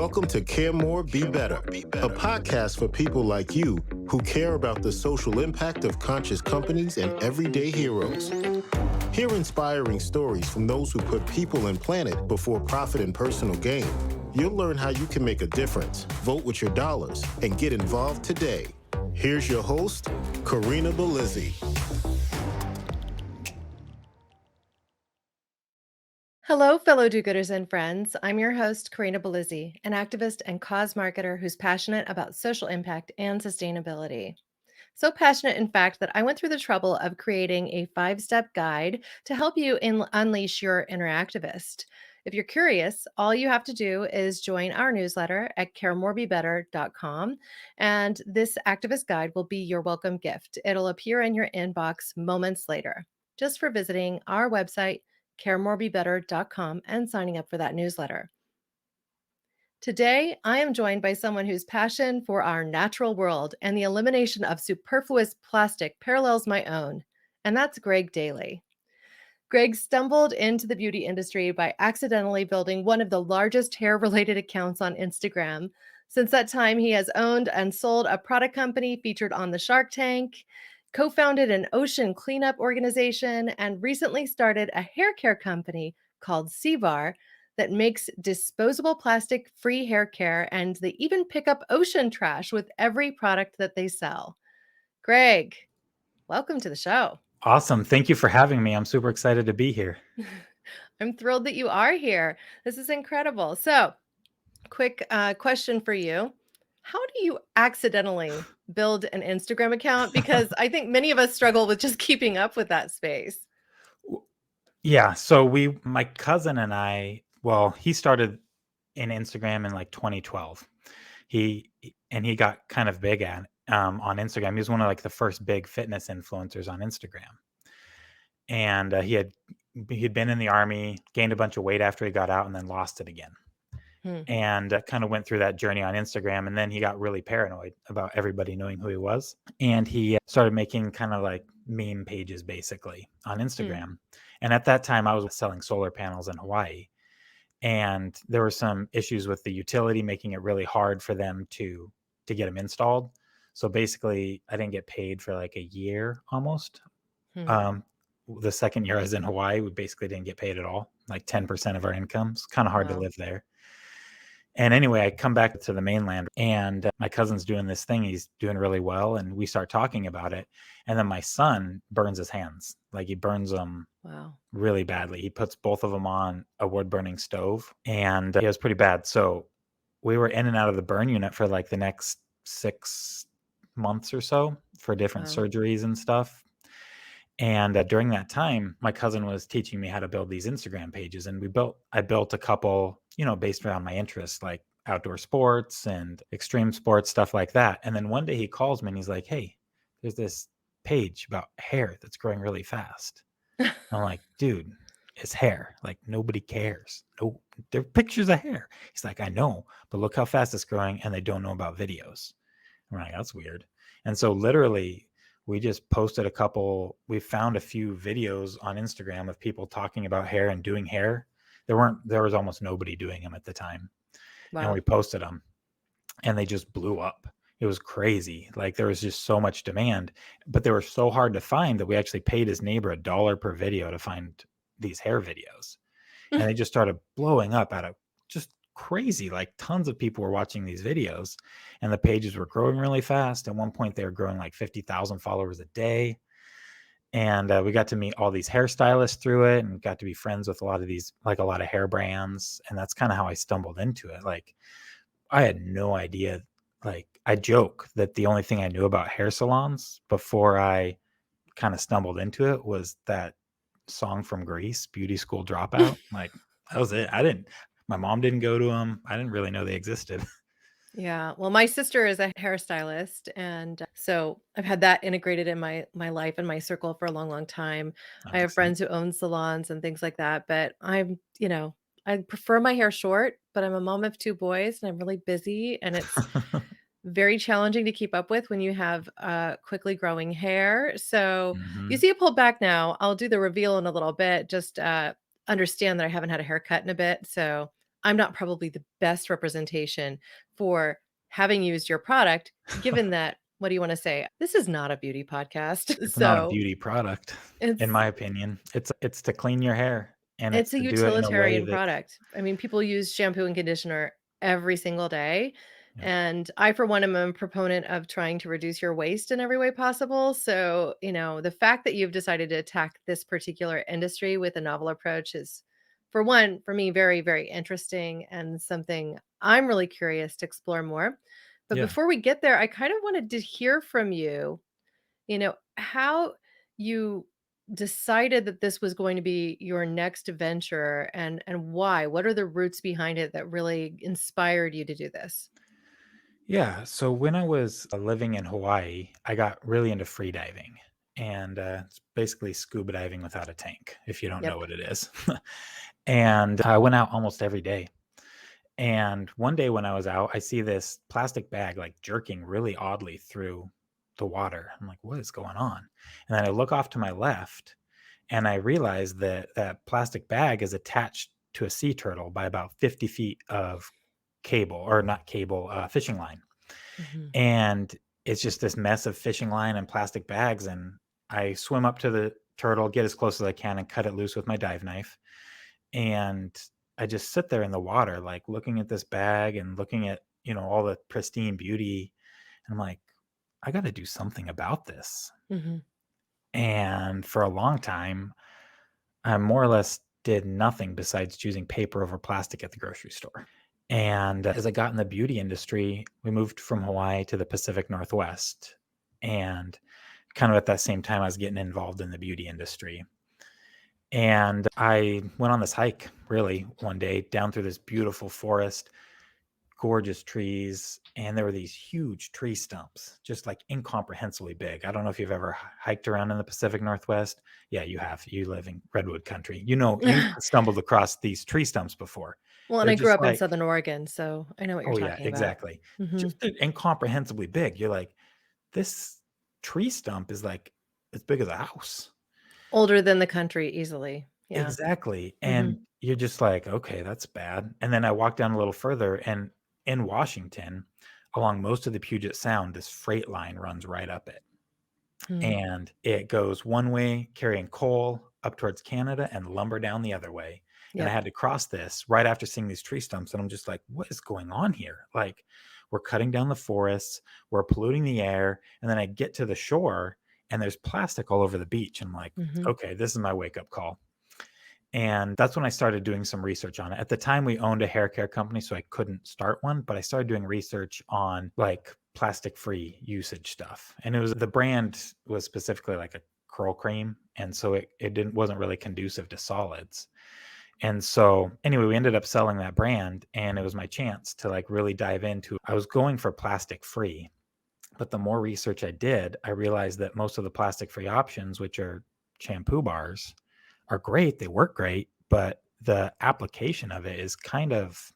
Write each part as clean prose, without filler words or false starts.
Welcome to Care More, Be Better, a podcast for people like you who care about the social impact of conscious companies and everyday heroes. Hear inspiring stories from those who put people and planet before profit and personal gain. You'll learn how you can make a difference, vote with your dollars, and get involved today. Here's your host, Corinna Bellizzi. Hello, fellow do-gooders and friends. I'm your host, Corinna Bellizzi, an activist and cause marketer who's passionate about social impact and sustainability. So passionate, in fact, that I went through the trouble of creating a 5-step guide to help you unleash your inner activist. If you're curious, all you have to do is join our newsletter at caremorebebetter.com, and this activist guide will be your welcome gift. It'll appear in your inbox moments later, just for visiting our website, caremorebebetter.com, and signing up for that newsletter. Today, I am joined by someone whose passion for our natural world and the elimination of superfluous plastic parallels my own, and that's Greg Dayley. Greg stumbled into the beauty industry by accidentally building one of the largest hair related accounts on Instagram. Since that time, he has owned and sold a product company featured on the Shark Tank, co founded an ocean cleanup organization, and recently started a hair care company called Seabar that makes disposable plastic free hair care, and they even pick up ocean trash with every product that they sell. Greg, welcome to the show. Awesome. Thank you for having me. I'm super excited to be here. I'm thrilled that you are here. This is incredible. So, quick question for you. How do you accidentally build an Instagram account? Because I think many of us struggle with just keeping up with that space. Yeah. So my cousin and I, he started in Instagram in like 2012. He got kind of big on Instagram. He was one of like the first big fitness influencers on Instagram. And he'd been in the army, gained a bunch of weight after he got out, and then lost it again. And kind of went through that journey on Instagram. And then he got really paranoid about everybody knowing who he was. And he started making kind of like meme pages basically on Instagram. And at that time I was selling solar panels in Hawaii. And there were some issues with the utility, making it really hard for them to get them installed. So basically I didn't get paid for like a year almost. The second year I was in Hawaii, we basically didn't get paid at all, like 10% of our income. It's kind of hard to live there. And anyway, I come back to the mainland and my cousin's doing this thing. He's doing really well. And we start talking about it. And then my son burns his hands. Like he burns them really badly. He puts both of them on a wood burning stove and it was pretty bad. So we were in and out of the burn unit for like the next 6 months or so for different surgeries and stuff. And during that time, my cousin was teaching me how to build these Instagram pages. And I built a couple, based around my interests, like outdoor sports and extreme sports, stuff like that. And then one day he calls me and he's like, "Hey, there's this page about hair that's growing really fast." I'm like, "Dude, it's hair. Like nobody cares. No, they're pictures of hair." He's like, "I know, but look how fast it's growing and they don't know about videos." I'm like, "That's weird." And so literally we just posted we found a few videos on Instagram of people talking about hair and doing hair. There was almost nobody doing them at the time. And we posted them and they just blew up. It was crazy. Like there was just so much demand, but they were so hard to find that we actually paid his neighbor $1 per video to find these hair videos. And they just started blowing up out of just crazy. Like tons of people were watching these videos and the pages were growing really fast. At one point they were growing like 50,000 followers a day. And we got to meet all these hairstylists through it and got to be friends with a lot of hair brands. And that's kind of how I stumbled into it. Like I had no idea. Like I joke that the only thing I knew about hair salons before I kind of stumbled into it was that song from Grease, Beauty School Dropout. Like that was it. My mom didn't go to them. I didn't really know they existed. Yeah. Well, my sister is a hairstylist, and so I've had that integrated in my life and my circle for a long, long time. I have friends who own salons and things like that, but I prefer my hair short, but I'm a mom of 2 boys and I'm really busy, and it's very challenging to keep up with when you have quickly growing hair. So you see it pulled back now. I'll do the reveal in a little bit. Just understand that I haven't had a haircut in a bit. So I'm not probably the best representation for having used your product, given that, what do you want to say? This is not a beauty podcast. It's not a So beauty product, in it's my opinion. It's to clean your hair, and it's it's a to do it in a way utilitarian that's product. I mean, people use shampoo and conditioner every single day. yeah. And I, for one, am a proponent of trying to reduce your waste in every way possible. So, the fact that you've decided to attack this particular industry with a novel approach is, for one, for me, very, very interesting and something I'm really curious to explore more. But Yeah. before we get there, I kind of wanted to hear from you, how you decided that this was going to be your next venture and why. What are the roots behind it that really inspired you to do this? Yeah, so when I was living in Hawaii, I got really into free diving, and it's basically scuba diving without a tank, if you don't know Yep. what it is. And I went out almost every day. And one day when I was out, I see this plastic bag like jerking really oddly through the water. I'm like, what is going on? And then I look off to my left, and I realize that that plastic bag is attached to a sea turtle by about 50 feet of cable, or not cable, fishing line. Mhm. And it's just this mess of fishing line and plastic bags. And I swim up to the turtle, get as close as I can, and cut it loose with my dive knife. And I just sit there in the water, like looking at this bag and looking at, all the pristine beauty. And I'm like, I got to do something about this. Mhm. And for a long time, I more or less did nothing besides choosing paper over plastic at the grocery store. And as I got in the beauty industry, we moved from Hawaii to the Pacific Northwest. And kind of at that same time, I was getting involved in the beauty industry. And I went on this hike really one day down through this beautiful forest, gorgeous trees. And there were these huge tree stumps, just like incomprehensibly big. I don't know if you've ever hiked around in the Pacific Northwest. Yeah, you have. You live in redwood country. You've stumbled across these tree stumps before. Well, and They're I grew just up in like, Southern Oregon, so I know what you're oh yeah, talking about. exactly. Mhm. Just incomprehensibly big. You're like, this tree stump is like as big as a house. Older than the country easily. Yeah. Exactly. And Mhm. you're just like, okay, that's bad. And then I walked down a little further, and in Washington, along most of the Puget Sound, this freight line runs right up it. Mm. And it goes one way carrying coal up towards Canada and lumber down the other way. And I Yep. had to cross this right after seeing these tree stumps. And I'm just like, what is going on here? Like, we're cutting down the forests, we're polluting the air. And then I get to the shore, and there's plastic all over the beach. I'm like, Mhm. okay, this is my wake up call. And that's when I started doing some research on it. At the time, we owned a hair care company, so I couldn't start one, but I started doing research on like plastic free usage stuff. And the brand was specifically like a curl cream. And so it wasn't really conducive to solids. And so anyway, we ended up selling that brand, and it was my chance to like really dive into. I was going for plastic free, but the more research I did, I realized that most of the plastic free options, which are shampoo bars, are great. They work great, but the application of it is kind of,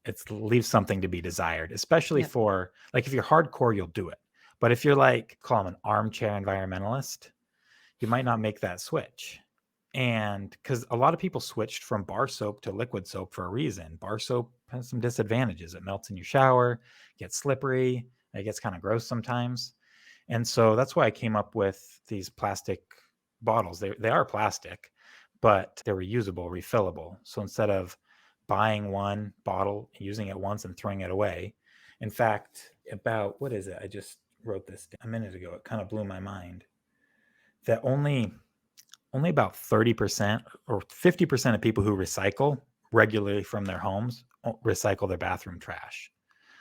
it leaves something to be desired, especially Yep. for like if you're hardcore, you'll do it. But if you're like, call them an armchair environmentalist, you might not make that switch. And because a lot of people switched from bar soap to liquid soap for a reason. Bar soap has some disadvantages. It melts in your shower, gets slippery, it gets kind of gross sometimes. And so that's why I came up with these plastic bottles. They are plastic, but they're reusable, refillable. So instead of buying one bottle, using it once and throwing it away, in fact, about what is it? I just wrote this down a minute ago. It kind of blew my mind that only about 30% or 50% of people who recycle regularly from their homes recycle their bathroom trash.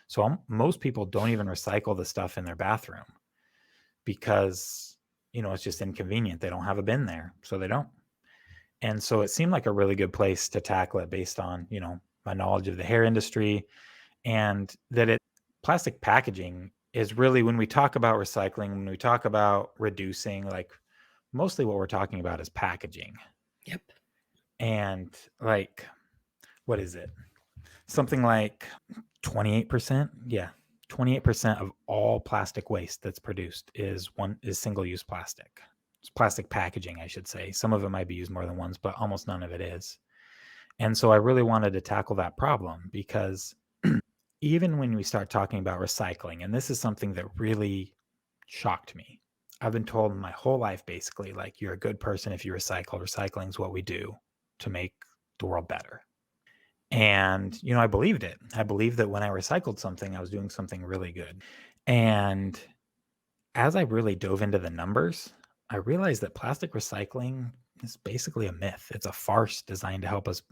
So most people don't even recycle the stuff in their bathroom because, it's just inconvenient. They don't have a bin there, so they don't. And so it seemed like a really good place to tackle it based on, my knowledge of the hair industry, and that plastic packaging is really, when we talk about recycling, when we talk about reducing, like mostly what we're talking about is packaging. Yep. And like, what is it? Something like 28%. Yeah. 28% of all plastic waste that's produced is single-use plastic. It's plastic packaging, I should say. Some of it might be used more than once, but almost none of it is. And so I really wanted to tackle that problem because even when we start talking about recycling, and this is something that really shocked me. I've been told my whole life basically, like, you're a good person if you recycle. Recycling is what we do to make the world better. And, I believed it. I believed that when I recycled something, I was doing something really good. And as I really dove into the numbers, I realized that plastic recycling is basically a myth. It's a farce designed to help us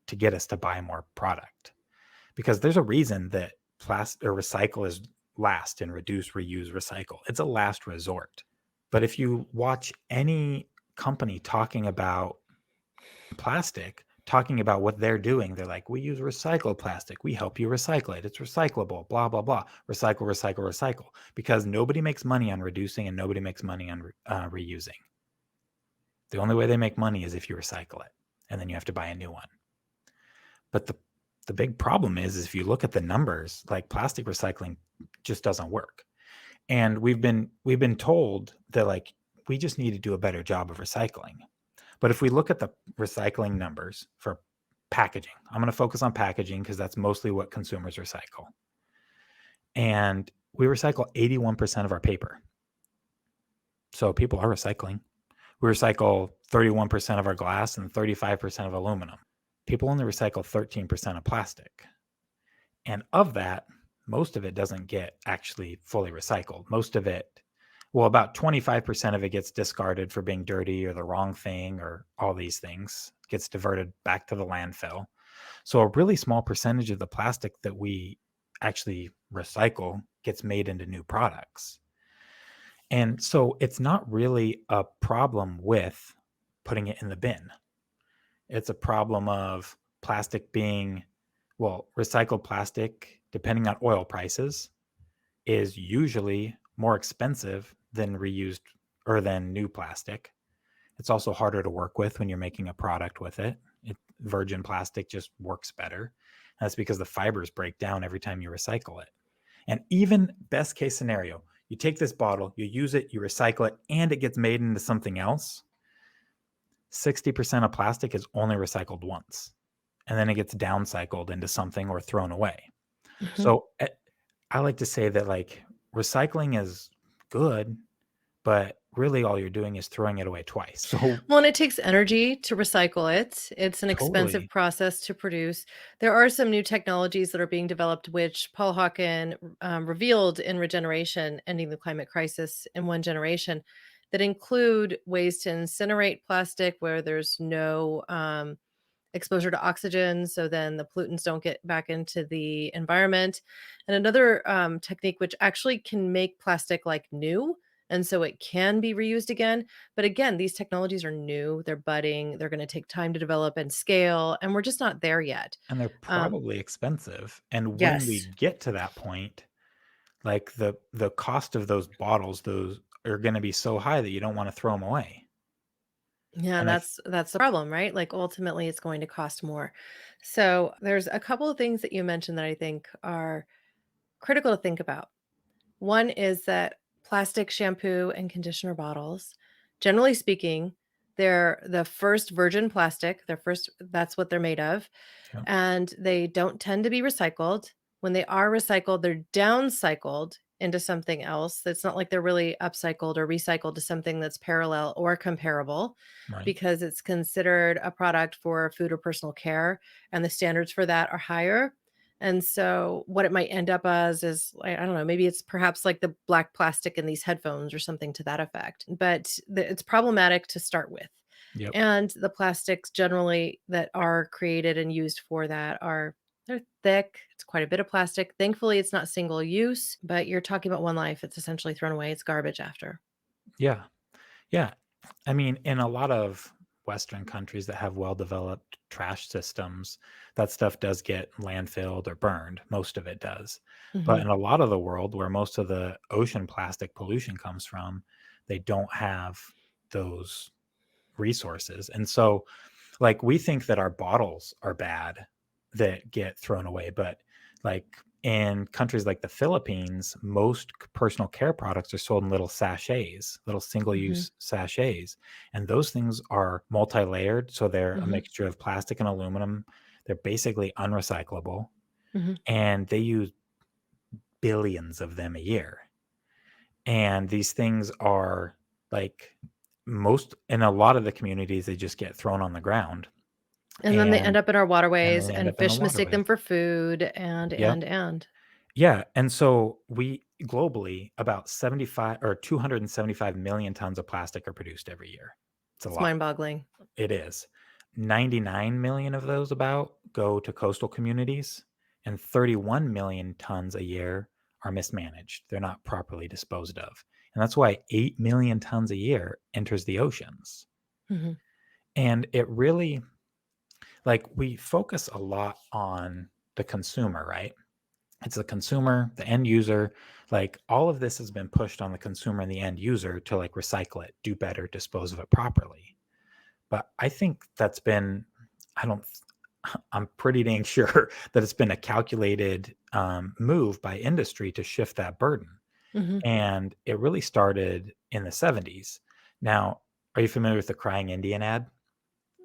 to get us to buy more product. Because there's a reason that plastic or recycle is last in reduce, reuse, recycle. It's a last resort. But if you watch any company talking about plastic, talking about what they're doing, they're like, we use recycled plastic. We help you recycle it. It's recyclable, blah, blah, blah. Recycle, recycle, recycle. Because nobody makes money on reducing and nobody makes money on reusing. The only way they make money is if you recycle it. And then you have to buy a new one. But the big problem is if you look at the numbers, like plastic recycling just doesn't work. And we've been told that, like, we just need to do a better job of recycling. But if we look at the recycling numbers for packaging, I'm going to focus on packaging because that's mostly what consumers recycle. And we recycle 81% of our paper. So people are recycling. We recycle 31% of our glass and 35% of aluminum. People only recycle 13% of plastic. And of that, most of it doesn't get actually fully recycled. Most of it, well, about 25% of it gets discarded for being dirty or the wrong thing or all these things, gets diverted back to the landfill. So a really small percentage of the plastic that we actually recycle gets made into new products. And so it's not really a problem with putting it in the bin. It's a problem of plastic being, well, recycled plastic, depending on oil prices, is usually more expensive than reused or than new plastic. It's also harder to work with when you're making a product with it. Virgin plastic just works better. That's because the fibers break down every time you recycle it. And even best case scenario, you take this bottle, you use it, you recycle it, and it gets made into something else. 60% of plastic is only recycled once, and then it gets downcycled into something or thrown away. Mhm. So I like to say that, like, recycling is good, but really all you're doing is throwing it away twice. So Well, and it takes energy to recycle it. It's an expensive totally. process to produce. There are some new technologies that are being developed, which Paul Hawken revealed in Regeneration, Ending the Climate Crisis in One Generation, that include ways to incinerate plastic where there's no exposure to oxygen. So then the pollutants don't get back into the environment. And another technique, which actually can make plastic like new. And so it can be reused again. But again, these technologies are new, they're budding, they're going to take time to develop and scale. And we're just not there yet. And they're Um, probably expensive. And when we yes. get to that point, like the cost of those bottles, those are going to be so high that you don't want to throw them away. Yeah, And I that's the problem, right? Like ultimately it's going to cost more. So there's a couple of things that you mentioned that I think are critical to think about. One is that plastic shampoo and conditioner bottles, generally speaking, they're the first virgin plastic. They're first, that's what they're made of. yeah, And they don't tend to be recycled. When they are recycled, they're downcycled into something else. It's not like they're really upcycled or recycled to something that's parallel or comparable right. because it's considered a product for food or personal care, and the standards for that are higher. And so what it might end up as is, I don't know, maybe it's perhaps like the black plastic in these headphones or something to that effect. But it's problematic to start with. Yep. And the plastics generally that are created and used for that are, they're thick. It's quite a bit of plastic. Thankfully, it's not single use, but you're talking about one life. It's essentially thrown away. It's garbage after. Yeah. Yeah. I mean, in a lot of Western countries that have well-developed trash systems, that stuff does get landfilled or burned. Most of it does. But Mhm. in a lot of the world where most of the ocean plastic pollution comes from, they don't have those resources. And so, like, we think that our bottles are bad that get thrown away, but, like, in countries like the Philippines, most personal care products are sold in little sachets, little single-use sachets. And those things are multi-layered. So they're a mixture of plastic and aluminum. They're basically unrecyclable. And they use billions of them a year. And these things are like in a lot of the communities, they just get thrown on the ground. And then they end up in our And waterways, they end and up in the fish mistake them waterways. for food, and. Yep. Yeah. And so we globally, about 75 or 275 million tons of plastic are produced every year. It's a It's lot. mind-boggling. It is. 99 million of those about go to coastal communities, and 31 million tons a year are mismanaged. They're not properly disposed of. And that's why 8 million tons a year enters the oceans. And it really, like, we focus a lot on the consumer, right? It's the consumer, the end user. Like, all of this has been pushed on the consumer and the end user to like recycle it, do better, dispose of it properly. But I think that's been, I'm pretty dang sure that it's been a calculated move by industry to shift that burden. And it really started in the 70s. Now, are you familiar with the Crying Indian ad?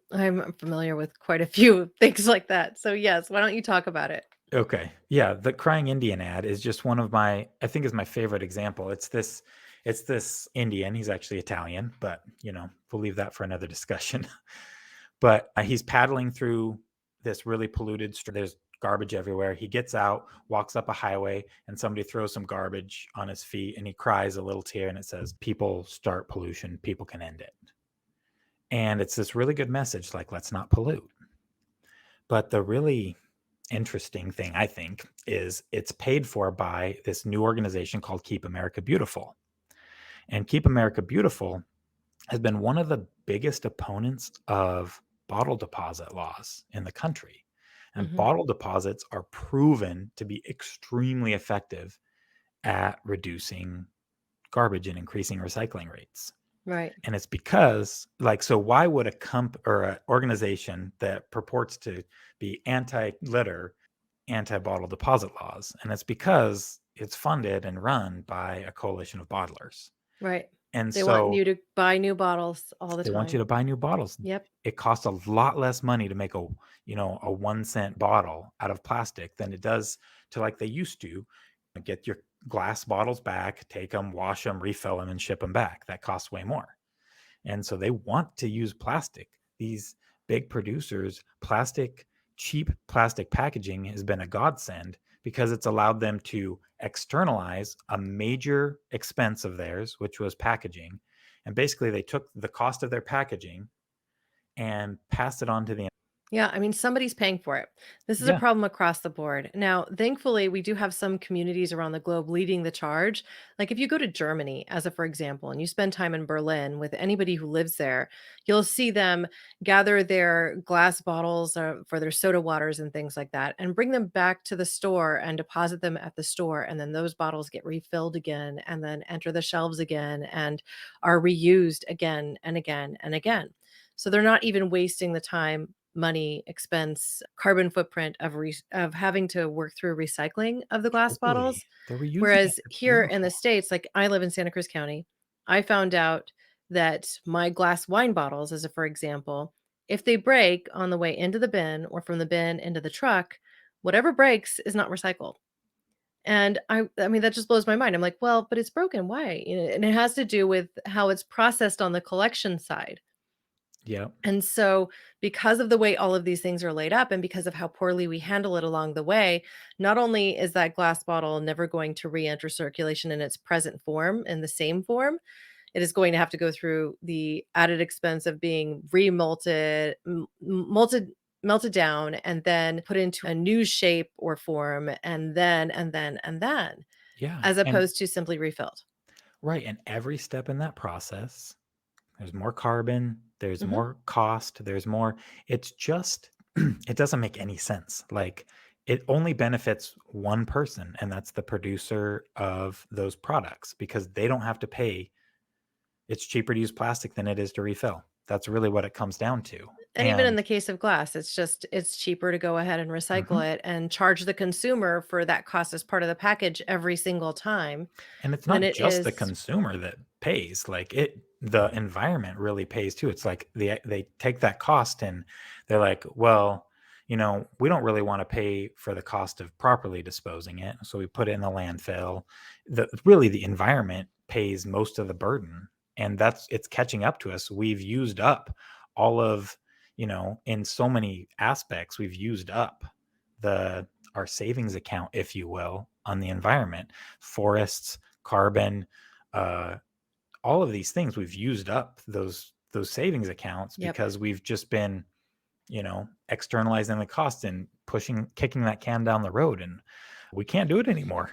I'm familiar with quite a few things like that. So yes, why don't you talk about it? Okay. Yeah, the Crying Indian ad is just one of my, I think is my favorite example. It's this Indian, he's actually Italian, but we'll leave that for another discussion. But he's paddling through this really polluted street. There's garbage everywhere. He gets out, walks up a highway, and somebody throws some garbage on his feet, and he cries a little tear, and it says, "People start pollution, people can end it." And it's this really good message, like, let's not pollute. But the really interesting thing, I think, is it's paid for by this new organization called Keep America Beautiful. And Keep America Beautiful has been one of the biggest opponents of bottle deposit laws in the country. And bottle deposits are proven to be extremely effective at reducing garbage and increasing recycling rates. Right. And it's because, like, so why would a an organization that purports to be anti-litter, anti-bottle deposit laws? And it's because it's funded and run by a coalition of bottlers. Right. And They want so you to buy new bottles all the they want you time. to buy new bottles. Yep. It costs a lot less money to make a 1 cent bottle out of plastic than it does to, like they used to, get your glass bottles back, take them, wash them, refill them, and ship them back. That costs way more. And so they want to use plastic. These big producers, cheap plastic packaging has been a godsend because it's allowed them to externalize a major expense of theirs, which was packaging. And basically they took the cost of their packaging and passed it on to the. Yeah, I mean, somebody's paying for it. This is a Yeah. problem across the board. Now, thankfully, we do have some communities around the globe leading the charge. Like if you go to Germany, as a for example, and you spend time in Berlin with anybody who lives there, you'll see them gather their glass bottles for their soda waters and things like that, and bring them back to the store and deposit them at the store. And then those bottles get refilled again, and then enter the shelves again, and are reused again and again and again. So they're not even wasting the time, money, expense, carbon footprint of having to work through recycling of the glass bottles. Totally. They're reusing it. Whereas It's here in the beautiful. States, like I live in Santa Cruz County, I found out that my glass wine bottles, as a for example, if they break on the way into the bin or from the bin into the truck, whatever breaks is not recycled. And I mean, that just blows my mind. I'm like, well, but it's broken. Why? And it has to do with how it's processed on the collection side. Yeah. And so, because of the way all of these things are laid up and because of how poorly we handle it along the way, not only is that glass bottle never going to re enter circulation in its present form, in the same form, it is going to have to go through the added expense of being remolted, melted down, and then put into a new shape or form, and then, Yeah. as And opposed to simply refilled. right. And every step in that process, there's more carbon, there's Hmm. more cost, there's more. It's just, it doesn't make any sense. Like, it only benefits one person, and that's the producer of those products because they don't have to pay. It's cheaper to use plastic than it is to refill. That's really what it comes down to. And even in And the case of glass, it's cheaper to go ahead and recycle mhm. it and charge the consumer for that cost as part of the package every single time And it's than not it just the is. consumer that pays, like, the environment really pays too. It's like they take that cost and they're like, "Well, we don't really wanna pay for the cost of properly disposing it, so we put it in the landfill." Really, the environment pays most of the burden, and it's catching up to us. We've used up all of in so many aspects, we've used up the our savings account, if you will, on the environment. Forests, carbon, uh, all of these things, we've used up those savings accounts Yep. because we've just been, externalizing the cost and kicking that can down the road, and we can't do it anymore.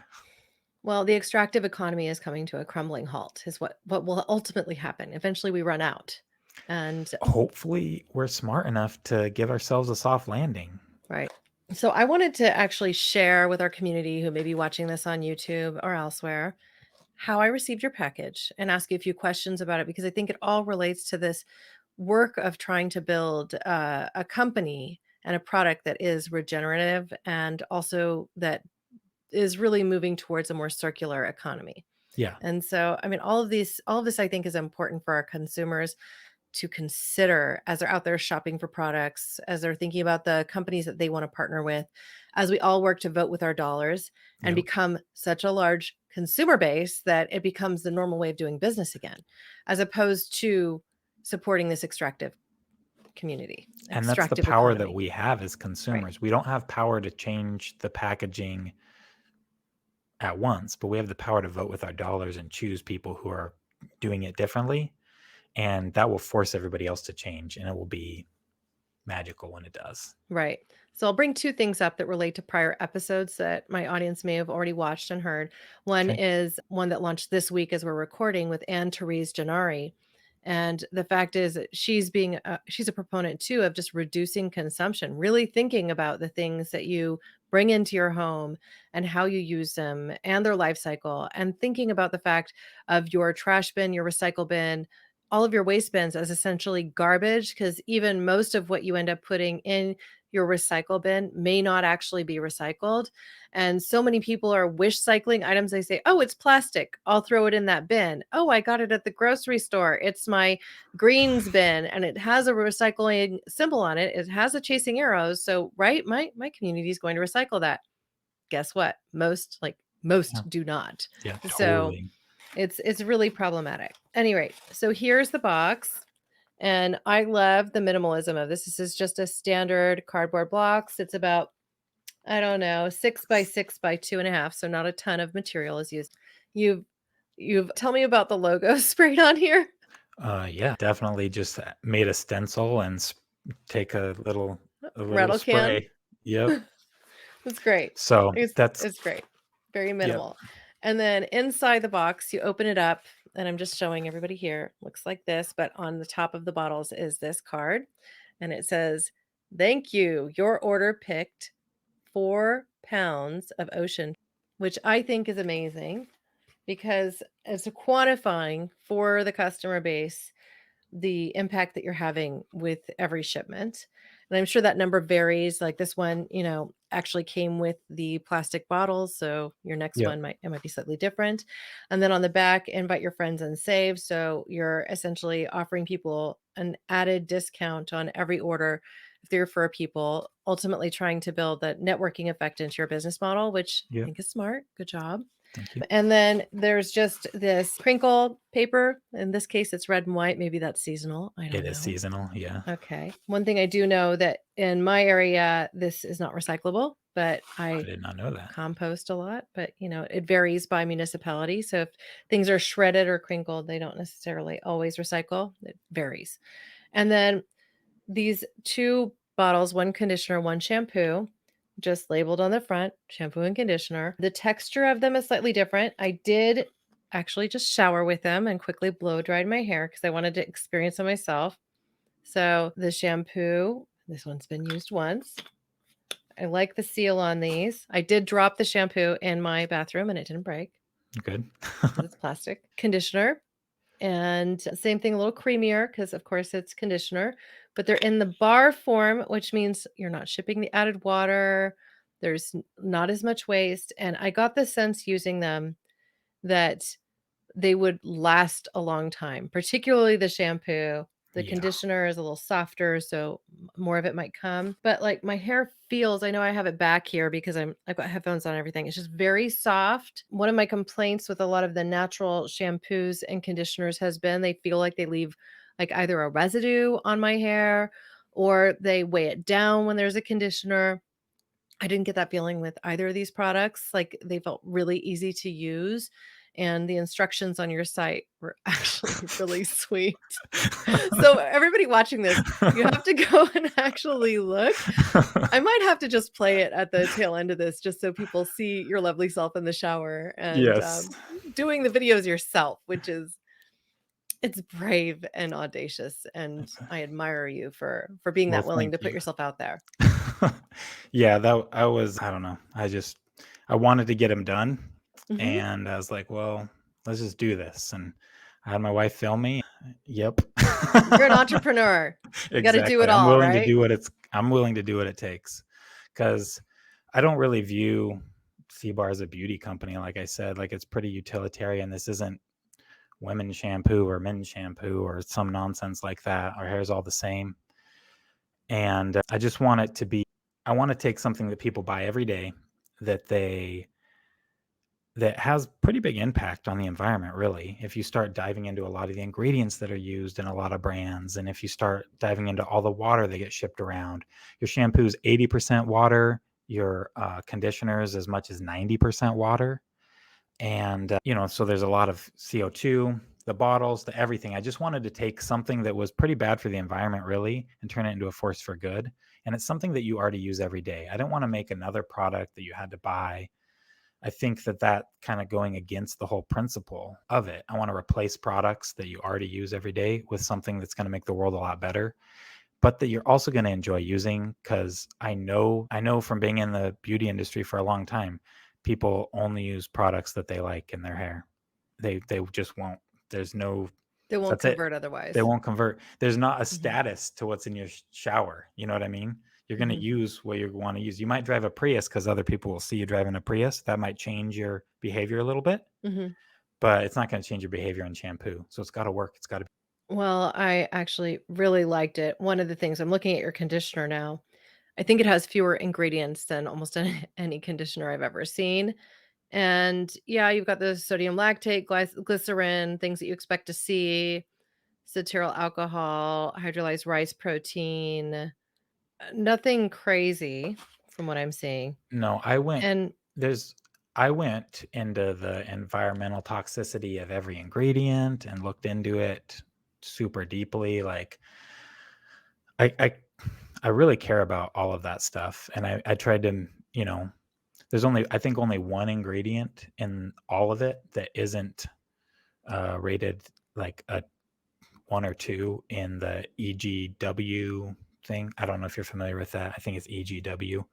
Well, the extractive economy is coming to a crumbling halt, is what will ultimately happen. Eventually, we run out. And Hopefully, we're smart enough to give ourselves a soft landing. right. So I wanted to actually share with our community who may be watching this on YouTube or elsewhere how I received your package and ask you a few questions about it because I think it all relates to this work of trying to build a company and a product that is regenerative and also that is really moving towards a more circular economy. Yeah. And so, I mean, all of this, I think, is important for our consumers to consider as they're out there shopping for products, as they're thinking about the companies that they want to partner with, as we all work to vote with our dollars and Yep. become such a large consumer base that it becomes the normal way of doing business again, as opposed to supporting this And that's the extractive power that economy. we have as Right. consumers. We don't have power to change the packaging at once, but we have the power to vote with our dollars and choose people who are doing it differently. And that will force everybody else to change, and it will be magical when it does. Right. So I'll bring two things up that relate to prior episodes that my audience may have already watched and heard. One Okay. is one that launched this week as we're recording with Anne-Therese Gennari. And the fact is that she's a proponent too of just reducing consumption, really thinking about the things that you bring into your home and how you use them and their life cycle, and thinking about the fact of your trash bin, your recycle bin, all of your waste bins as essentially garbage, because even most of what you end up putting in your recycle bin may not actually be recycled. And so many people are wish cycling items. They say, oh, it's plastic, I'll throw it in that bin. Oh, I got it at the grocery store. It's my greens bin and it has a recycling symbol on it. It has a chasing arrows. So, right, my community is going to recycle that. Guess what? Yeah. Most do not. Yeah, So totally. it's really problematic. Anyway, so here's the box. And I love the minimalism of this. This is just a standard cardboard box. It's about, I don't know, 6 by 6 by 2.5. So not a ton of material is used. You've you've tell me about the logo sprayed on here. Yeah, definitely just made a stencil and take a little Rattle can. spray. Yep. It's great. So It's that's it's great. Very yep. minimal. And then inside the box, you open it up, and I'm just showing everybody here. Looks like this, but on the top of the bottles is this card, and it says, "Thank you. Your order picked 4 pounds of ocean," which I think is amazing because it's a quantifying for the customer base the impact that you're having with every shipment. And I'm sure that number varies. Like this one, actually came with the plastic bottles. So your next Yep. one might be slightly different. And then on the back, invite your friends and save. So you're essentially offering people an added discount on every order if they refer people, ultimately trying to build that networking effect into your business model, which I Yep. think is smart. Good job. Thank you. And then there's just this crinkle paper. In this case, it's red and white. Maybe that's seasonal. I It don't is know. seasonal. Yeah. Okay. One thing I do know that in my area, this is not recyclable, but I I did not know that. compost a lot. But, it varies by municipality. So if things are shredded or crinkled, they don't necessarily always recycle. It varies. And then these two bottles, one conditioner, one shampoo, just labeled on the front, shampoo and conditioner. The texture of them is slightly different. I did actually just shower with them and quickly blow dried my hair because I wanted to experience it myself. So the shampoo, this one's been used once. I like the seal on these. I did drop the shampoo in my bathroom and it didn't break Good. because it's plastic. Conditioner, and same thing, a little creamier because, of course, it's conditioner. but they're in the bar form, which means you're not shipping the added water. There's not as much waste. And I got the sense using them that they would last a long time, particularly the shampoo. The Yeah. conditioner is a little softer, so more of it might come. But like my hair feels, I know I have it back here because I've got headphones on and everything. It's just very soft. One of my complaints with a lot of the natural shampoos and conditioners has been they feel like they leave like either a residue on my hair or they weigh it down when there's a conditioner. I didn't get that feeling with either of these products. Like they felt really easy to use. And the instructions on your site were actually really sweet. So, everybody watching this, you have to go and actually look. I might have to just play it at the tail end of this just so people see your lovely self in the shower and Yes. doing the videos yourself, which is it's brave and audacious. And I admire you for being Well, that willing thank to put you. yourself out there. Yeah, I don't know. I wanted to get him done. Mhm. And I was like, well, let's just do this. And I had my wife film me. Yep. You're an entrepreneur. You got to do Exactly. it I'm all, willing to right? do I'm willing to do what it takes. Because I don't really view Seabar as a beauty company. Like I said, like it's pretty utilitarian. This isn't women's shampoo or men's shampoo or some nonsense like that. Our hair's all the same. And I just want it to be, I want to take something that people buy every day that has pretty big impact on the environment, really. If you start diving into a lot of the ingredients that are used in a lot of brands, and if you start diving into all the water that gets shipped around, your shampoo's 80% water, your conditioners as much as 90% water. And, so there's a lot of CO2, the bottles, the everything. I just wanted to take something that was pretty bad for the environment, really, and turn it into a force for good. And it's something that you already use every day. I didn't want to make another product that you had to buy. I think that kind of going against the whole principle of it. I want to replace products that you already use every day with something that's going to make the world a lot better, but that you're also going to enjoy using. Because I know from being in the beauty industry for a long time, people only use products that they like in their hair. They just won't. There's no. They won't That's it. convert otherwise. They won't convert. There's not a Mhm. status to what's in your shower. You know what I mean? You're going to Mhm. use what you want to use. You might drive a Prius because other people will see you driving a Prius. That might change your behavior a little bit, Mhm. but it's not going to change your behavior on shampoo. So it's got to work. It's got to be. Well, I actually really liked it. One of the things I'm looking at your conditioner now. I think it has fewer ingredients than almost any conditioner I've ever seen. And yeah, you've got the sodium lactate, glycerin, things that you expect to see, cetyl alcohol, hydrolyzed rice protein, nothing crazy from what I'm seeing. No, And I went into the environmental toxicity of every ingredient and looked into it super deeply. Like I really care about all of that stuff. And I tried to, there's I think only one ingredient in all of it that isn't rated like a 1 or 2 in the EGW thing. I don't know if you're familiar with that. I think it's EGW.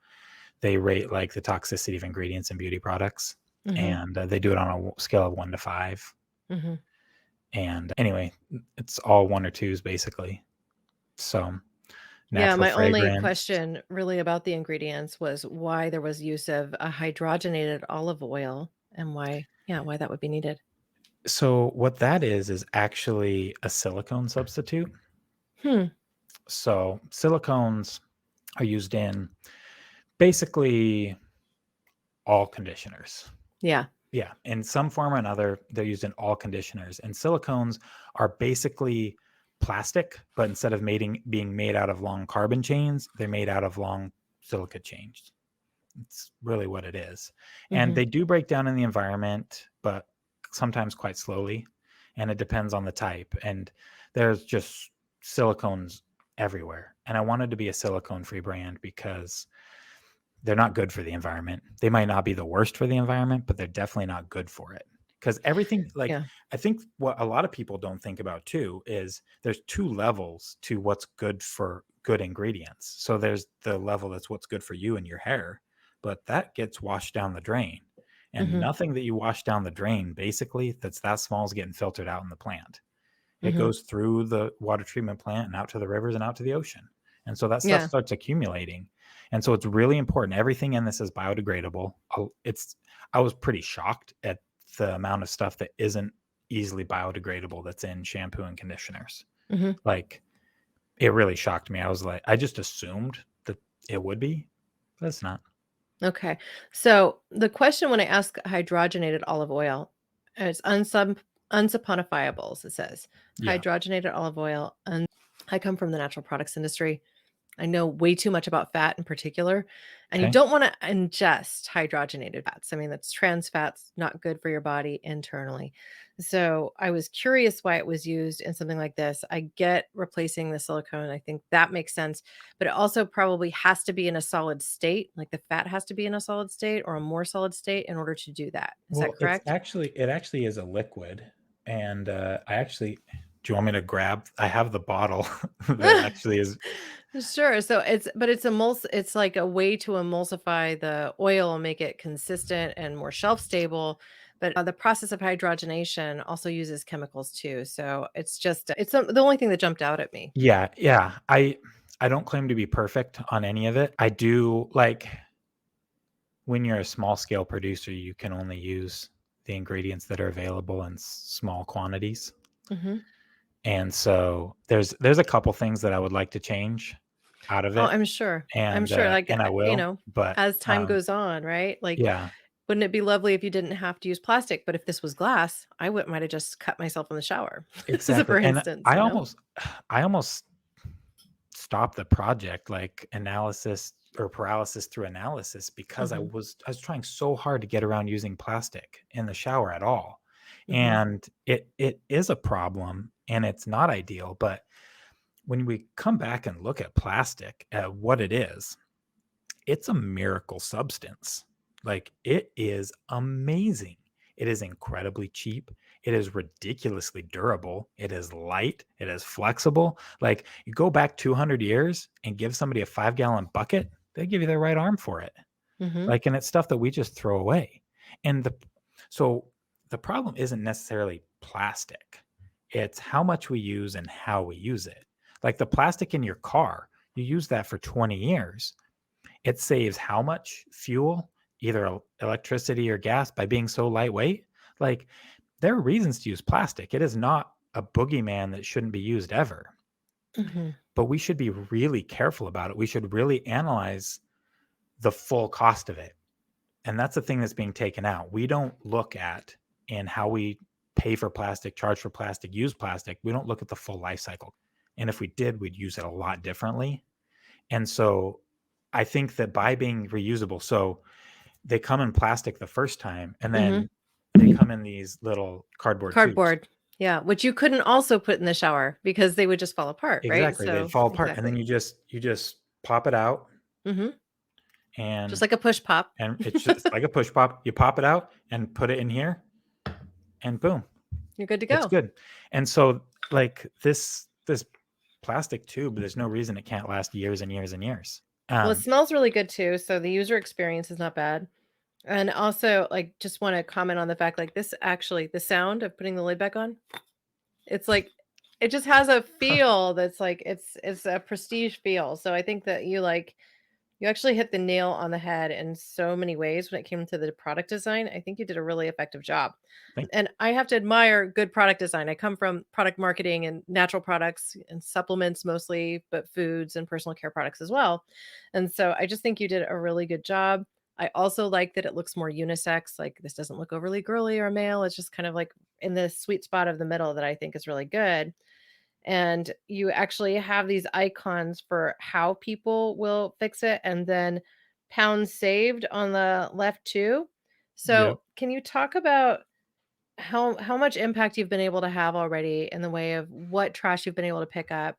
They rate like the toxicity of ingredients in beauty products, mhm, and they do it on a scale of 1 to 5. mhm. And anyway, it's all 1 or 2s basically. So Yeah, natural my only fragrance. question really about the ingredients was why there was use of a hydrogenated olive oil and why that would be needed. So what that is actually a silicone substitute. Hmm. So silicones are used in basically all conditioners. Yeah. Yeah, in some form or another, they're used in all conditioners. And silicones are basically plastic, but instead of being made out of long carbon chains, they're made out of long silica chains. It's really what it is. And Mhm. they do break down in the environment, but sometimes quite slowly. And it depends on the type. And there's just silicones everywhere. And I wanted to be a silicone-free brand because they're not good for the environment. They might not be the worst for the environment, but they're definitely not good for it. Because everything, like, Yeah. I think what a lot of people don't think about too is there's 2 levels to what's good for good ingredients. So there's the level that's what's good for you and your hair, but that gets washed down the drain. And Mhm. nothing that you wash down the drain, basically, that's that small is getting filtered out in the plant. It goes through the water treatment plant and out to the rivers and out to the ocean. And so that stuff Yeah. starts accumulating. And so it's really important. Everything in this is biodegradable. I was pretty shocked at the amount of stuff that isn't easily biodegradable that's in shampoo and conditioners. hmm Like, it really shocked me. I was like, I just assumed that it would be, but it's not. Okay. So the question when I ask hydrogenated olive oil, it's unsaponifiables, it says. Yeah. Hydrogenated olive oil. And I come from the natural products industry. I know way too much about fat in particular. And you Okay. don't want to ingest hydrogenated fats. I mean, that's trans fats, not good for your body internally. So I was curious why it was used in something like this. I get replacing the silicone. I think that makes sense. But it also probably has to be in a solid state. Like the fat has to be in a solid state or a more solid state in order to do that. Is that Well, it correct? actually is a liquid. And do you want me to grab? I have the bottle that actually is. Sure. So it's like a way to emulsify the oil and make it consistent and more shelf stable. But the process of hydrogenation also uses chemicals too. So the only thing that jumped out at me. Yeah, yeah. I don't claim to be perfect on any of it. I do, like, when you're a small scale producer, you can only use the ingredients that are available in small quantities. hmm And so there's a couple things that I would like to change out of Oh, it, I'm sure. I'm and sure. Like, I will, but as time goes on, right? Like, yeah, wouldn't it be lovely if you didn't have to use plastic? But if this was glass, might have just cut myself in the shower. So exactly. for And instance, I almost stopped the project, like analysis or paralysis through analysis, because I hmm was trying so hard to get around using plastic in the shower at all. hmm And it is a problem and it's not ideal, but when we come back and look at plastic, at what it is, it's a miracle substance. Like, it is amazing. It is incredibly cheap. It is ridiculously durable. It is light. It is flexible. Like, you go back 200 years and give somebody a 5-gallon bucket, they give you their right arm for it. hmm Like, and it's stuff that we just throw away. And so the problem isn't necessarily plastic. It's how much we use and how we use it. Like the plastic in your car, you use that for 20 years. It saves how much fuel, either electricity or gas, by being so lightweight? Like, there are reasons to use plastic. It is not a boogeyman that shouldn't be used ever. hmm But we should be really careful about it. We should really analyze the full cost of it. And that's the thing that's being taken out. We don't look at in how we pay for plastic, charge for plastic, use plastic. We don't look at the full life cycle. And if we did, we'd use it a lot differently. And so I think that by being reusable, so they come in plastic the first time and hmm then they come in these little cardboard tubes. Cardboard. Yeah, which you couldn't also put in the shower because they would just fall apart, right? Exactly. They'd So fall apart. And then exactly. you just pop it out hmm Just and like a push pop. it's just like a push pop. You pop it out and put it in here and boom, You're good to it's go. good. And so, like, this plastic tube, there's no reason it can't last years and years and years. Well, it smells really good too, so the user experience is not bad. And also, like, just want to comment on the fact, like, this actually, the sound of putting the lid back on, it's like, it just has a feel that's like, it's a prestige feel. So I think that you actually hit the nail on the head in so many ways when it came to the product design. I think you did a really effective job. Thank And I have to admire good product design. I come from product marketing and natural products and supplements mostly, but foods and personal care products as well. And so I just think you did a really good job. I also like that it looks more unisex. Like this doesn't look overly girly or male. It's just kind of like in the sweet spot of the middle that I think is really good. And you actually have these icons for how people will fix it and then pounds saved on the left too. Yep. So can you talk about how much impact you've been able to have already in the way of what trash you've been able to pick up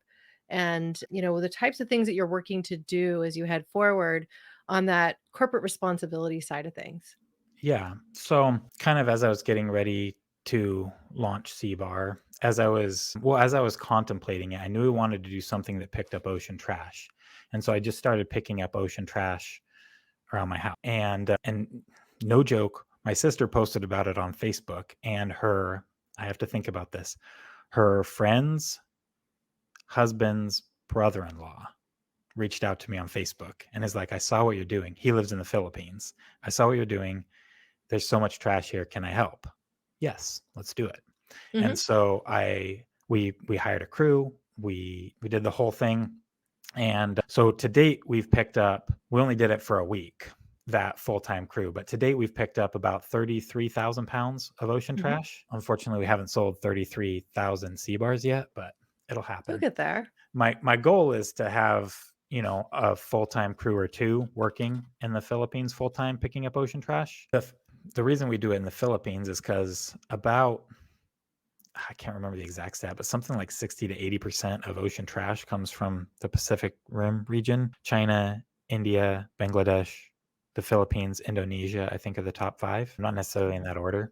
and the types of things that you're working to do as you head forward on that corporate responsibility side of things? Yeah. So, kind of as I was getting ready to launch Seabar, as I was contemplating it, I knew I wanted to do something that picked up ocean trash. And so I just started picking up ocean trash around my house. And no joke, my sister posted about it on Facebook, and I have to think about this. Her friend's husband's brother-in-law reached out to me on Facebook and is like, I saw what you're doing. He lives in the Philippines. I saw what you're doing. There's so much trash here. Can I help? Yes, let's do it. Mm-hmm. And so we hired a crew. We did the whole thing. And so to date, we only did it for a week, that full-time crew, but to date we've picked up about 33,000 pounds of ocean Mm-hmm. trash. Unfortunately, we haven't sold 33,000 Seabars yet, but it'll We'll happen. get there. My goal is to have, a full-time crew or two working in the Philippines full-time picking up ocean trash. The reason we do it in the Philippines is because I can't remember the exact stat, but something like 60 to 80% of ocean trash comes from the Pacific Rim region. China, India, Bangladesh, the Philippines, Indonesia, I think are the top 5, not necessarily in that order.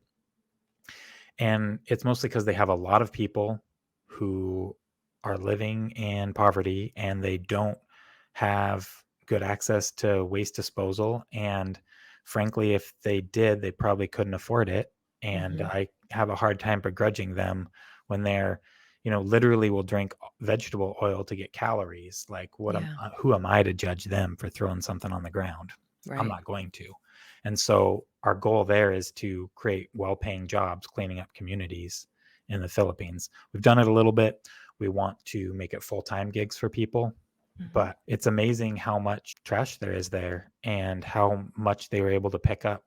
And it's mostly because they have a lot of people who are living in poverty and they don't have good access to waste disposal. And frankly, if they did, they probably couldn't afford it. And Mm-hmm. I have a hard time begrudging them when they're, literally will drink vegetable oil to get calories. Like, Yeah. who am I to judge them for throwing something on the ground? I'm Right. not going to. And so our goal there is to create well-paying jobs cleaning up communities in the Philippines. We've done it a little bit. We want to make it full-time gigs for people, Mm-hmm. but it's amazing how much trash there is there and how much they were able to pick up.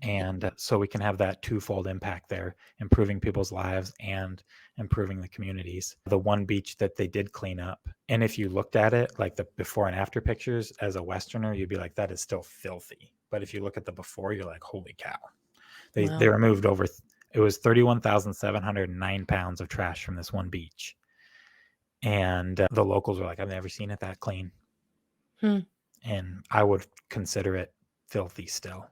And so we can have that twofold impact there, improving people's lives and improving the communities. The one beach that they did clean up, and if you looked at it, like the before and after pictures as a Westerner, you'd be like, that is still filthy. But if you look at the before, you're like, holy cow. They Wow. removed it was 31,709 pounds of trash from this one beach. And the locals were like, I've never seen it that clean. And I would consider it filthy still.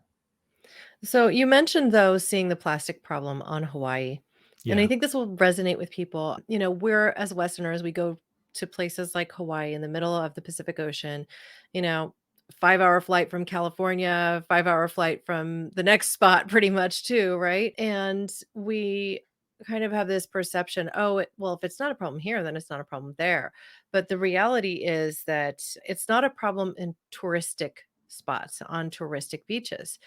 So you mentioned, though, seeing the plastic problem on Hawaii. And I Yeah. think this will resonate with people. We're, as Westerners, we go to places like Hawaii in the middle of the Pacific Ocean, you know, 5-hour flight from California, 5-hour flight from the next spot, pretty much, too, right? And we kind of have this perception, well, if it's not a problem here, then it's not a problem there. But the reality is that it's not a problem in touristic spots, on touristic beaches.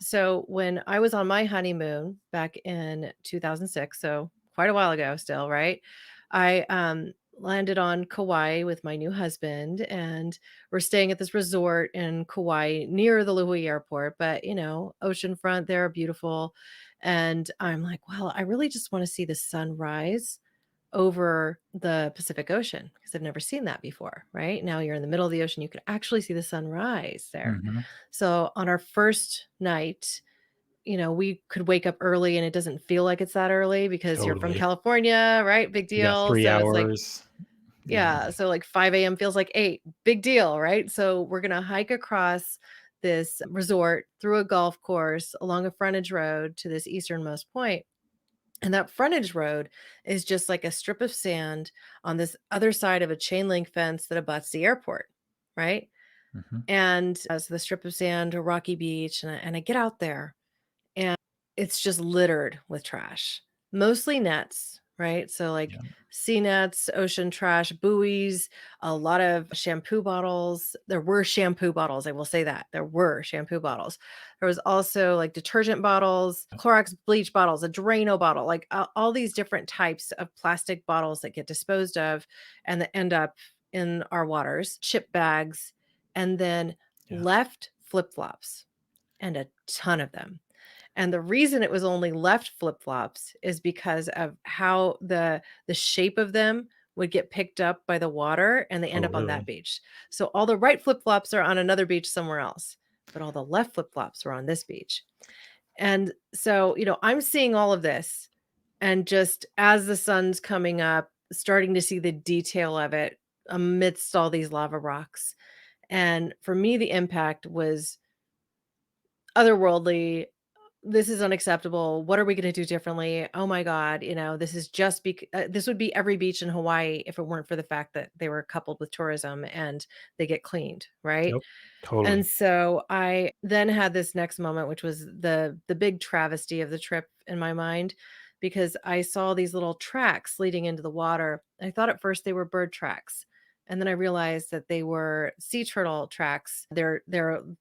So when I was on my honeymoon back in 2006, so quite a while ago still, right? I landed on Kauai with my new husband, and we're staying at this resort in Kauai near the Lihue airport, but oceanfront there, beautiful. And I'm like, well, I really just want to see the sunrise over the Pacific Ocean because I've never seen that before, right? Now you're in the middle of the ocean, you could actually see the sunrise there. Mm-hmm. So on our first night, we could wake up early and it doesn't feel like it's that early because you're from Totally. California, right? Big You got deal. 3 So it's like, hours. yeah. So like 5 a.m. feels like 8. Big deal, right? So we're going to hike across this resort through a golf course along a frontage road to this easternmost point. And that frontage road is just like a strip of sand on this other side of a chain link fence that abuts the airport, right? Mm-hmm. And so the strip of sand, a rocky beach, and I get out there and it's just littered with trash, mostly nets, right? So like Yeah. sea nets, ocean trash, buoys, a lot of shampoo bottles. There were shampoo bottles. I will say that there were shampoo bottles. There was also like detergent bottles, Clorox bleach bottles, a Drano bottle, like all these different types of plastic bottles that get disposed of and that end up in our waters, chip bags, and then Yeah. left flip-flops, and a ton of them. And the reason it was only left flip-flops is because of how the shape of them would get picked up by the water and they end Oh, up on that really? beach. So all the right flip-flops are on another beach somewhere else, but all the left flip-flops are on this beach. And so, I'm seeing all of this and just as the sun's coming up, starting to see the detail of it amidst all these lava rocks. And for me, the impact was otherworldly. This is unacceptable. What are we going to do differently? Oh my God. This is this would be every beach in Hawaii if it weren't for the fact that they were coupled with tourism and they get cleaned. Right. Yep. Totally. And so I then had this next moment, which was the big travesty of the trip in my mind. because I saw these little tracks leading into the water. I thought at first they were bird tracks. And then I realized that they were sea turtle tracks. Their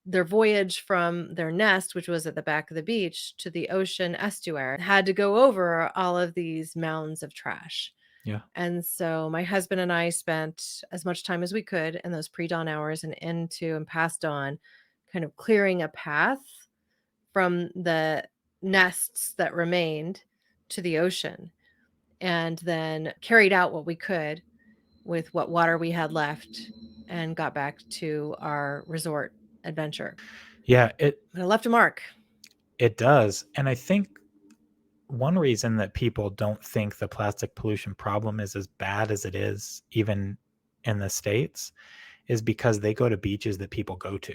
voyage from their nest, which was at the back of the beach, to the ocean estuary, had to go over all of these mounds of trash. Yeah. And so my husband and I spent as much time as we could in those pre-dawn hours and into and past dawn, kind of clearing a path from the nests that remained to the ocean, and then carried out what we could with what water we had left and got back to our resort adventure. Yeah, But it left a mark. it does. And I think one reason that people don't think the plastic pollution problem is as bad as it is, even in the States, is because they go to beaches that people go to.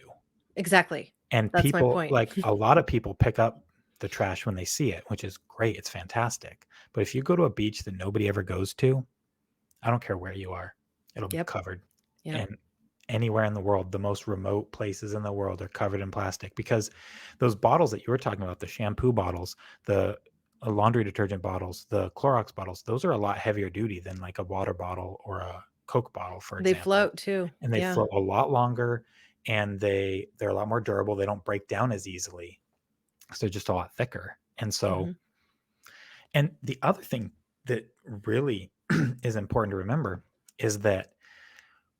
Exactly. And That's my people, point. like a lot of people pick up the trash when they see it, which is great. It's fantastic. But if you go to a beach that nobody ever goes to, I don't care where you are, it'll be Yep. covered. Yep. And anywhere in the world, the most remote places in the world are covered in plastic, because those bottles that you were talking about, the shampoo bottles, the laundry detergent bottles, the Clorox bottles, those are a lot heavier duty than like a water bottle or a Coke bottle, for They example. float too. And they Yeah. float a lot longer, and they're a lot more durable. They don't break down as easily. So they're just a lot thicker. And so, and the other thing that really is important to remember is that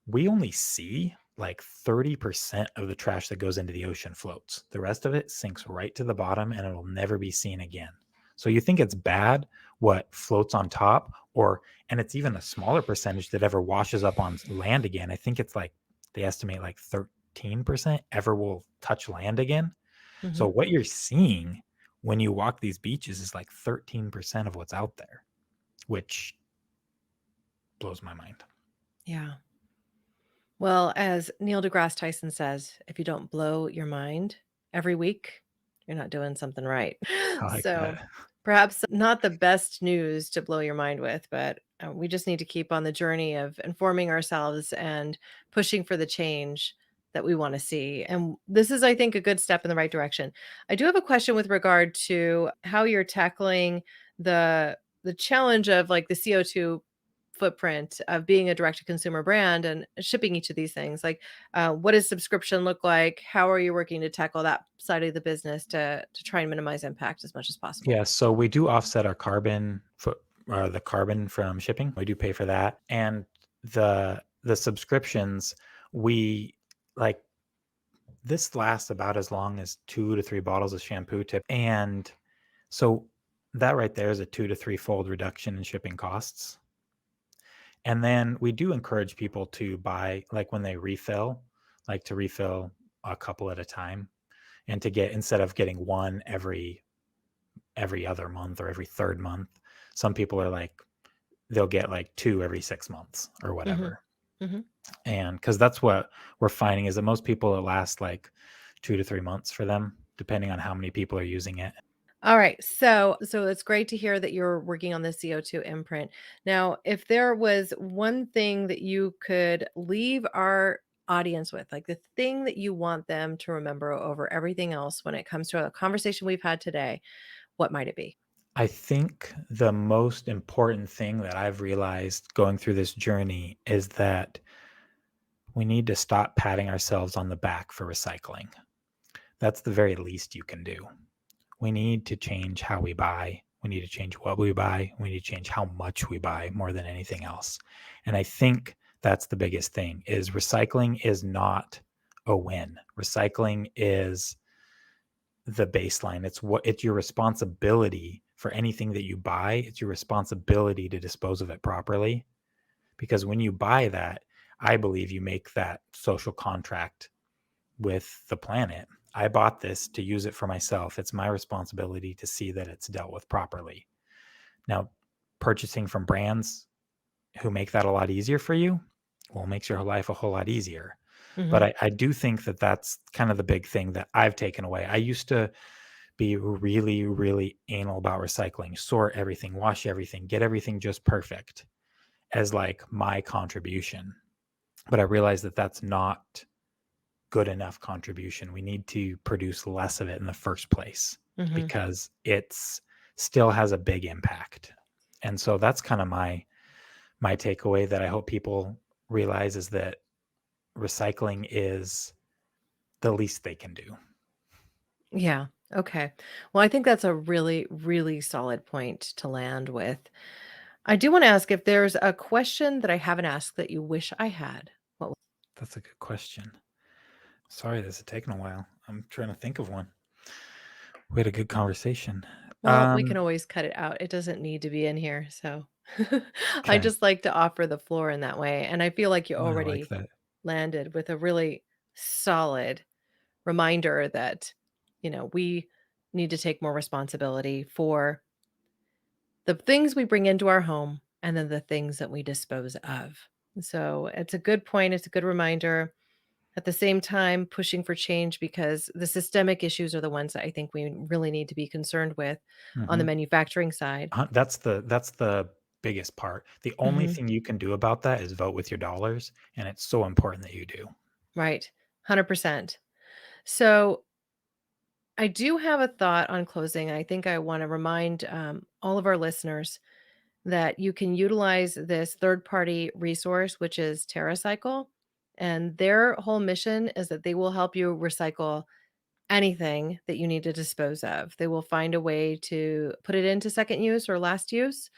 we only see like 30% of the trash that goes into the ocean floats. The rest of it sinks right to the bottom and it'll never be seen again. So you think it's bad what floats on top, and it's even a smaller percentage that ever washes up on land again. I think it's like, they estimate like 13% ever will touch land again. So what you're seeing when you walk these beaches is like 13% of what's out there, which blows my mind. Yeah. Well, as Neil deGrasse Tyson says, if you don't blow your mind every week, you're not doing something right. I like So that. perhaps not the best news to blow your mind with, but we just need to keep on the journey of informing ourselves and pushing for the change that we want to see. And this is, I think, a good step in the right direction. I do have a question with regard to how you're tackling the challenge of like the CO2 footprint of being a direct to consumer brand and shipping each of these things. Like, what does subscription look like? How are you working to tackle that side of the business to try and minimize impact as much as possible? Yeah, so we do offset our the carbon from shipping. We do pay for that, and the subscriptions, we like, this lasts about as long as 2 to 3 bottles of shampoo tip, and so that right there is a 2 to 3 fold reduction in shipping costs. And then we do encourage people to buy, like when they refill, like to refill a couple at a time, and to get, instead of getting one every other month or every third month, some people are like, they'll get like 2 every 6 months or whatever. Mm-hmm. And because that's what we're finding, is that most people, it lasts like 2 to 3 months for them, depending on how many people are using it. All right. So it's great to hear that you're working on the CO2 imprint. Now, if there was one thing that you could leave our audience with, like the thing that you want them to remember over everything else when it comes to a conversation we've had today, what might it be? I think the most important thing that I've realized going through this journey is that we need to stop patting ourselves on the back for recycling. That's the very least you can do. We need to change how we buy. We need to change what we buy. We need to change how much we buy more than anything else. And I think that's the biggest thing, is recycling is not a win. Recycling is the baseline. It's your responsibility for anything that you buy. It's your responsibility to dispose of it properly. Because when you buy that, I believe you make that social contract with the planet. I bought this to use it for myself. It's my responsibility to see that it's dealt with properly. Now, purchasing from brands who make that a lot easier for you, well, makes your life a whole lot easier. But I do think that that's kind of the big thing that I've taken away. I used to be really, really anal about recycling, sort everything, wash everything, get everything just perfect as like my contribution. But I realized that that's not good enough contribution. We need to produce less of it in the first place, because it's still has a big impact. And so that's kind of my takeaway that I hope people realize, is that recycling is the least they can do. Yeah. Okay. Well, I think that's a really, really solid point to land with. I do want to ask if there's a question that I haven't asked that you wish I had. What That's a good question. Sorry, this is taking a while. I'm trying to think of one. We had a good conversation. Well, we can always cut it out. It doesn't need to be in here. So I Okay. just like to offer the floor in that way. And I feel like you I like already that. landed with a really solid reminder that, we need to take more responsibility for the things we bring into our home and then the things that we dispose of. So it's a good point. It's a good reminder. At the same time, pushing for change, because the systemic issues are the ones that I think we really need to be concerned with on the Mhm. manufacturing side. That's the biggest part. The only Mhm. thing you can do about that is vote with your dollars, and it's so important that you do. Right. 100%. So I do have a thought on closing. I think I want to remind all of our listeners that you can utilize this third party resource, which is TerraCycle. And their whole mission is that they will help you recycle anything that you need to dispose of. They will find a way to put it into second use or last use.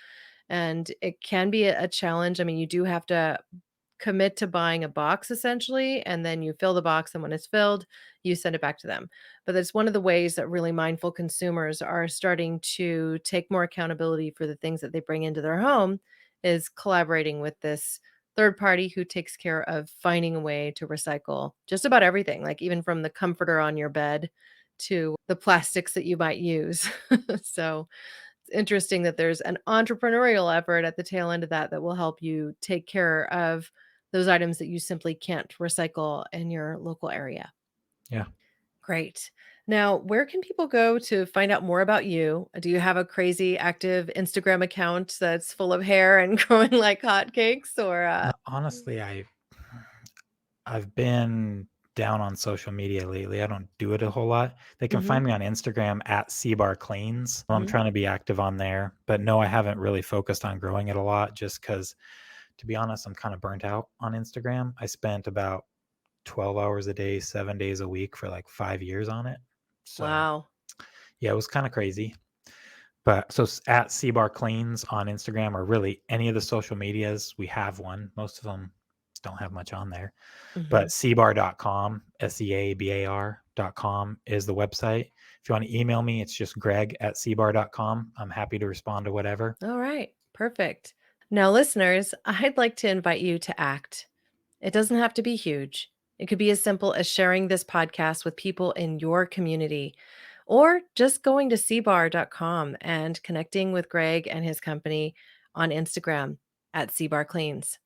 And it can be a challenge. I mean, you do have to commit to buying a box essentially, and then you fill the box, and when it's filled, you send it back to them. But that's one of the ways that really mindful consumers are starting to take more accountability for the things that they bring into their home, is collaborating with this third party who takes care of finding a way to recycle just about everything, like even from the comforter on your bed to the plastics that you might use. So it's interesting that there's an entrepreneurial effort at the tail end of that that will help you take care of those items that you simply can't recycle in your local area. Yeah. Great. Now, where can people go to find out more about you? Do you have a crazy active Instagram account that's full of hair and growing like hotcakes, or Honestly, I've been down on social media lately. I don't do it a whole lot. They can Mhm, find me on Instagram at Seabar Cleans. I'm mhm. trying to be active on there, but no, I haven't really focused on growing it a lot, just because, to be honest, I'm kind of burnt out on Instagram. I spent about 12 hours a day, 7 days a week for like 5 years on it. So Wow. yeah, it was kind of crazy. But so at Seabar Cleans on Instagram, or really any of the social medias, we have one. Most of them don't have much on there. But Mhm. seabar.com, seabar.com is the website. If you want to email me, it's just greg@seabar.com. I'm happy to respond to whatever. All right. Perfect. Now, listeners, I'd like to invite you to act. It doesn't have to be huge. It could be as simple as sharing this podcast with people in your community, or just going to cbar.com and connecting with Greg and his company on Instagram at Seabar Cleans.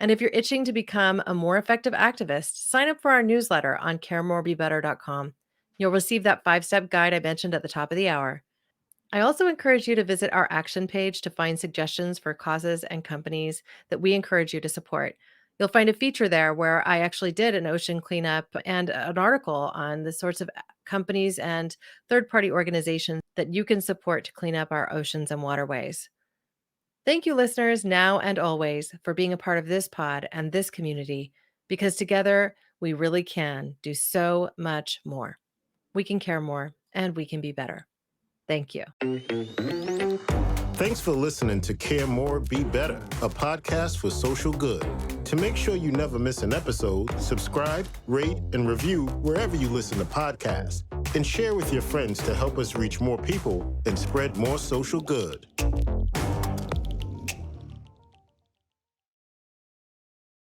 And if you're itching to become a more effective activist, sign up for our newsletter on caremorebebetter.com. You'll receive that 5-step guide I mentioned at the top of the hour. I also encourage you to visit our action page to find suggestions for causes and companies that we encourage you to support. You'll find a feature there where I actually did an ocean cleanup and an article on the sorts of companies and third party organizations that you can support to clean up our oceans and waterways. Thank you, listeners, now and always, for being a part of this pod and this community, because together we really can do so much more. We can care more and we can be better. Thank you. Thanks for listening to Care More, Be Better, a podcast for social good. To make sure you never miss an episode, subscribe, rate, and review wherever you listen to podcasts, and share with your friends to help us reach more people and spread more social good.